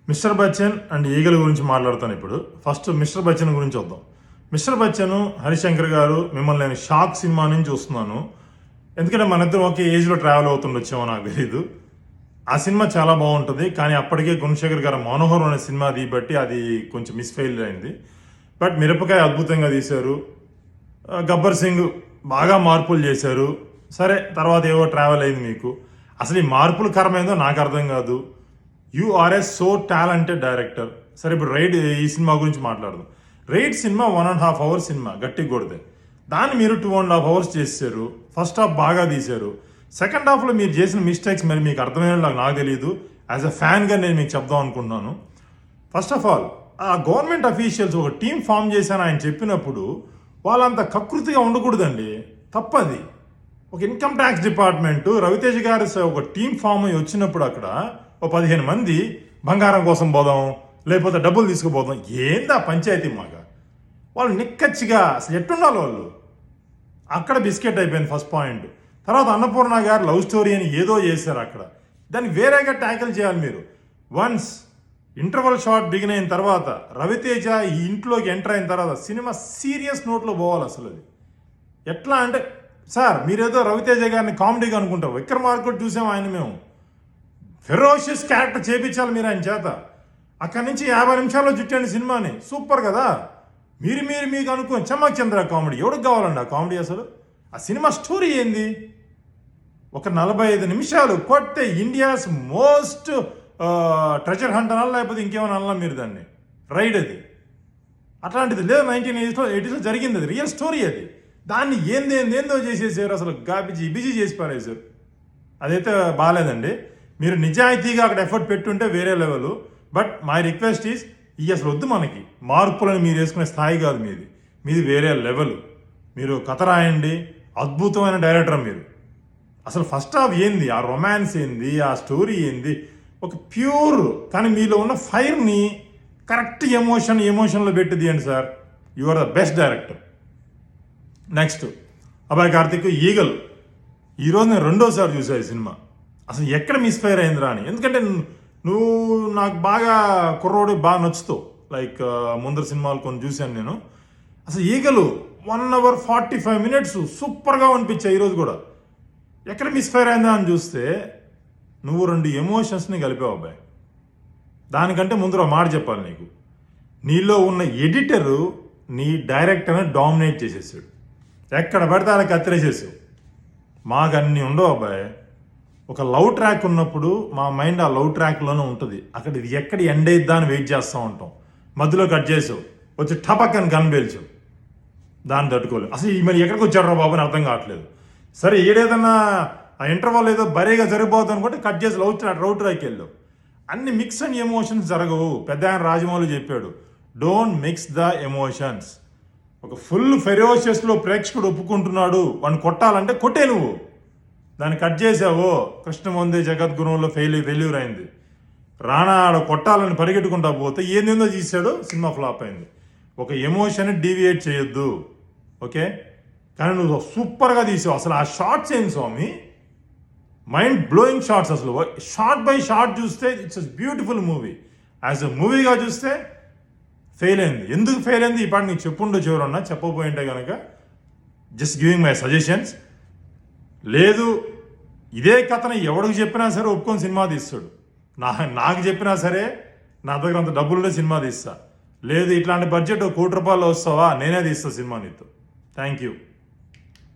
Mister Bachchan and ఈగల గురించి మాట్లాడతాను ఇప్పుడు. ఫస్ట్ మిస్టర్ బచ్చన్ గురించి వద్దాం. మిస్టర్ బచ్చన్, హరిశంకర్ గారు మిమ్మల్ని నేను షాక్ సినిమా నుంచి చూస్తున్నాను. ఎందుకంటే మన ఇద్దరం ఒకే ఏజ్లో ట్రావెల్ అవుతుండొచ్చామో నాకు తెలీదు. ఆ సినిమా చాలా బాగుంటుంది, కానీ అప్పటికే గుణశేఖర్ గారు మనోహరం అనే సినిమా బట్టి అది కొంచెం మిస్ఫెయిల్ అయింది. బట్ మిరపకాయ అద్భుతంగా తీశారు. గబ్బర్ సింగ్ బాగా మార్పులు చేశారు. సరే, తర్వాత ఏవో ట్రావెల్ అయింది మీకు. అసలు ఈ మార్పులు కరమైందో నాకు అర్థం కాదు. You are a so talented director. సరే, ఇప్పుడు రైడ్ ఈ సినిమా గురించి మాట్లాడదాం. రైడ్ సినిమా 1.5 hours సినిమా, గట్టి కొడితే దాన్ని మీరు 2.5 hours చేశారు. ఫస్ట్ హాఫ్ బాగా తీశారు. సెకండ్ హాఫ్లో మీరు చేసిన మిస్టేక్స్ మరి మీకు అర్థమయ్యేలాగా నాకు తెలియదు. యాజ్ అ ఫ్యాన్గా నేను మీకు చెప్దాం అనుకుంటున్నాను. ఫస్ట్ ఆఫ్ ఆల్, ఆ గవర్నమెంట్ అఫీషియల్స్ ఒక టీం ఫామ్ చేశాను ఆయన చెప్పినప్పుడు వాళ్ళంత కకృతిగా ఉండకూడదండి, తప్పది. ఒక ఇన్కమ్ ట్యాక్స్ డిపార్ట్మెంట్ రవితేజ్ గారి ఒక టీం ఫామ్ అయ్యి వచ్చినప్పుడు అక్కడ ఓ 15 మంది బంగారం కోసం పోదాం, లేకపోతే డబ్బులు తీసుకుపోదాం, ఏందా పంచాయతీ మాగా. వాళ్ళు నిక్కచ్చిగా అసలు ఎట్టుండాలి వాళ్ళు. అక్కడ బిస్కెట్ అయిపోయింది ఫస్ట్ పాయింట్. తర్వాత అన్నపూర్ణ గారు లవ్ స్టోరీ అని ఏదో చేశారు అక్కడ. దాన్ని వేరేగా ట్యాకిల్ చేయాలి మీరు. వన్స్ ఇంటర్వల్ షాట్ బిగిన్ అయిన తర్వాత రవితేజ ఈ ఇంట్లోకి ఎంటర్ అయిన తర్వాత సినిమా సీరియస్ నోట్లో పోవాలి. అసలు అది ఎట్లా అంటే, సార్ మీరేదో రవితేజ గారిని కామెడీగా అనుకుంటారు. విక్రమార్కుడు చూసాం ఆయన, మేము ఫెరోషియస్ క్యారెక్టర్ చేపించాలి మీరు ఆయన చేత. అక్కడి నుంచి 50 నిమిషాల్లో చుట్టండి సినిమాని, సూపర్ కదా. మీకు అనుకుని చమ్మక్ చంద్ర కామెడీ ఎవరికి కావాలండి ఆ కామెడీ? అసలు ఆ సినిమా స్టోరీ ఏంది? ఒక 45 నిమిషాలు కొట్టే ఇండియాస్ మోస్ట్ ట్రెజర్ హంట్ అనాలి, లేకపోతే ఇంకేమైనా అనాలా మీరు దాన్ని. రైడ్ అది అట్లాంటిది లేదు. 1980s జరిగింది, అది రియల్ స్టోరీ. అది దాన్ని ఏందో చేసేసారు. అసలు బిజీ చేసి పారేశారు. అదైతే బాగాలేదండి. మీరు నిజాయితీగా అక్కడ ఎఫర్ట్ పెట్టుంటే వేరే level. But my request is, అసలు వద్దు మనకి మార్పులను మీరు వేసుకునే స్థాయి కాదు మీది వేరే లెవెల్. మీరు కథ రాయండి, అద్భుతమైన డైరెక్టర్ మీరు. అసలు ఫస్ట్ హాఫ్ ఏంది, ఆ రొమాన్స్ ఏంది, ఆ స్టోరీ ఏంది, ఒక ప్యూర్. కానీ మీలో ఉన్న ఫైర్ని కరెక్ట్ ఎమోషన్లో పెట్టి తీయండి sir. You are the best director. Next Abhay Karthik Eagle. ఈరోజు నేను 2వ సారి చూసాను ఈ సినిమా. అసలు ఎక్కడ మిస్ఫైర్ అయిందిరా అని. ఎందుకంటే నువ్వు నాకు బాగా కుర్రోడు బాగా నచ్చుతావు. లైక్ ముందర సినిమాలు కొన్ని చూశాను నేను. అసలు ఈగలు 1 hour 45 minutes సూపర్గా అనిపించాయి. ఈరోజు కూడా ఎక్కడ మిస్ఫైర్ అయిందా అని చూస్తే నువ్వు 2 ఎమోషన్స్ని కలిపావు అబ్బాయి. దానికంటే ముందర మాట చెప్పాలి నీకు. నీలో ఉన్న ఎడిటరు నీ డైరెక్టర్ని డామినేట్ చేసేసాడు. ఎక్కడ పడితే అలా కత్తిరేసేసావు. మాకు అన్నీ ఉండవు అబ్బాయి. ఒక లవ్ ట్రాక్ ఉన్నప్పుడు మా మైండ్ ఆ లవ్ ట్రాక్లోనే ఉంటుంది. అక్కడ ఇది ఎక్కడ ఎండ్ అయిద్దా అని వెయిట్ చేస్తూ ఉంటాం. మధ్యలో కట్ చేసావు, వచ్చి టపక్ అని గన్ పేల్చావు. దాన్ని తట్టుకోలేదు. అసలు మరి ఎక్కడికి వచ్చాడు బాబు అని అర్థం కావట్లేదు. సరే, ఏడేదన్నా ఆ ఇంటర్వల్ ఏదో బరీగా జరిగిపోతుంది అనుకుంటే కట్ చేసి లవ్ ట్రాక్ వెళ్ళావు. అన్ని మిక్స్ అండ్ ఎమోషన్స్ జరగవు. పెద్ద ఆయన రాజమౌళి చెప్పాడు, డోంట్ మిక్స్ ద ఎమోషన్స్. ఒక ఫుల్ ఫెరోషియస్లో ప్రేక్షకుడు ఒప్పుకుంటున్నాడు, వాడిని కొట్టాలంటే కొట్టే నువ్వు. దాన్ని కట్ చేసావో కృష్ణమందే జగద్గురువులో ఫెయిల్యూర్ అయింది. రాణా ఆడ కొట్టాలని పరిగెట్టుకుంటా పోతే ఏందేందో తీసాడు, సినిమా ఫ్లాప్ అయింది. ఒక ఎమోషన్ డీవియేట్ చేయొద్దు, ఓకే? కానీ నువ్వు సూపర్గా తీసావు. అసలు ఆ షార్ట్స్ ఏంటి స్వామి, మైండ్ బ్లోయింగ్ షార్ట్స్. అసలు షార్ట్ బై షార్ట్ చూస్తే it's beautiful movie. As a మూవీగా చూస్తే ఫెయిల్ అయింది. ఎందుకు ఫెయిల్ అయింది ఈ పాట నీకు చెప్పుండో చివరన్నా, చెప్పబోయింటే కనుక జస్ట్ గివింగ్ మై సజెషన్స్. లేదు, ఇదే కథను ఎవడికి చెప్పినా సరే ఒప్పుకొని సినిమా తీస్తాడు. నాకు చెప్పినా సరే నా దగ్గర అంత డబ్బులుండే సినిమా తీస్తా. లేదు, ఇట్లాంటి బడ్జెట్ ₹1 కోటి వస్తావా, నేనే తీస్తా సినిమా నీతో. Thank you.